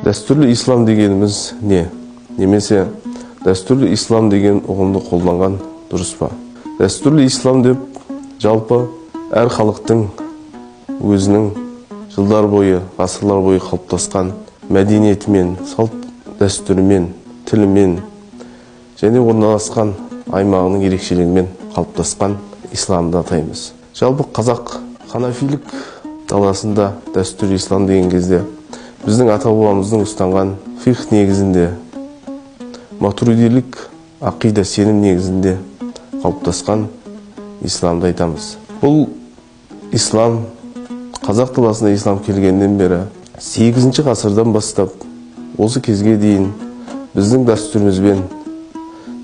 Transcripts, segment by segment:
Дәстүрлі ислам дегеніміз не? Немесе дәстүрлі ислам деген ұғымды қолданған дұрыс па? Дәстүрлі ислам деп жалпы әр халықтың өзінің жылдар бойы, ғасырлар бойы қалыптасқан мәдениетімен, салт дәстүрімен, тілімен және орналасқан аймағының ерекшелігімен қалыптасқан исламды атаймыз. Жалпы қазақ ханафилік даласында дәстүрлі ислам деген кезде біздің ата-бабамыздың ұстанған фиқх негізінде, матуридилік ақида сенім негізінде қалыптасқан исламды айтамыз. Бұл ислам, қазақ даласына ислам келгеннен бері 8-ші ғасырдан бастап осы кезге дейін біздің дәстүрімізбен,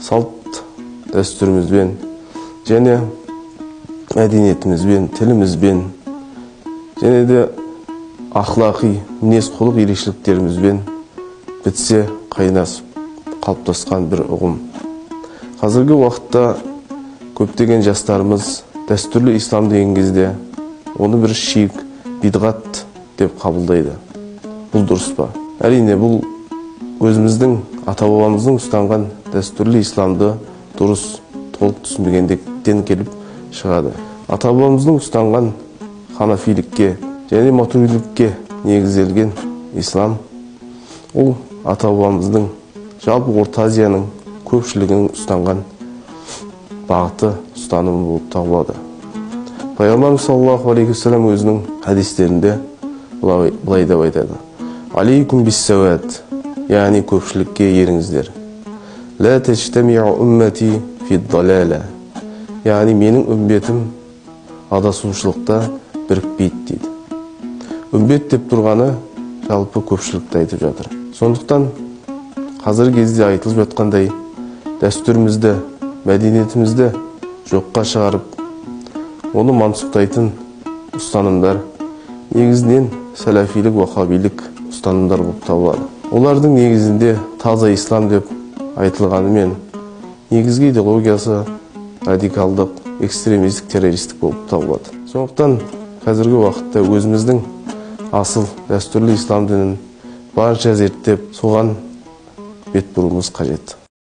салт дәстүрімізбен және мәдениетімізбен, тілімізбен және де ақлақи мінез-құлық ерекшеліктерімізбен бітсе қайнасып қалыптасқан бір ұғым. Қазіргі уақытта көптеген жастарымыз дәстүрлі ислам деген кезде оны бір ширк, бидғат деп қабылдайды. Бұл дұрыс па? Әрине, бұл өзіміздің ата-бабамыздың ұстанған дәстүрлі исламды дұрыс, толық түсінбегендіктен келіп шығады. Ата-бабамыздың ұстанған ханафилікке және матуридилікке негізделген ислам, ол ата-бабамыздың жалпы Орта Азияның көпшілігінің ұстанған бағыты, ұстанымы болып табылады. Пайғамбарымыз саллаллаху алейхи вассалам өзінің хадистерінде былай деп айтады: алейкум биссауат, яғни көпшілікке еріңіздер. Ла тажтамиу уммати фид-далала, яғни менің үмбетім адасушылықта бірікпейді дейді. Үмбет деп тұрғаны жалпы көпшілікті айтып жатыр. Сондықтан қазіргі кезде айтылып жатқандай дәстүрімізді, мәдениетімізді жоққа шығарып, оны мансұқтайтын ұстанымдар негізінен сәләфилік, уахабилік ұстанымдар болып табылады. Олардың негізінде таза ислам деп айтылғанымен, негізгі идеологиясы радикалдық, экстремистік, террористік болып табылады. Сондықтан қазіргі уақытта өзіміздің асыл дәстүрлі ислам дінін барынша зерттеп, соған бет бұруымыз қажет.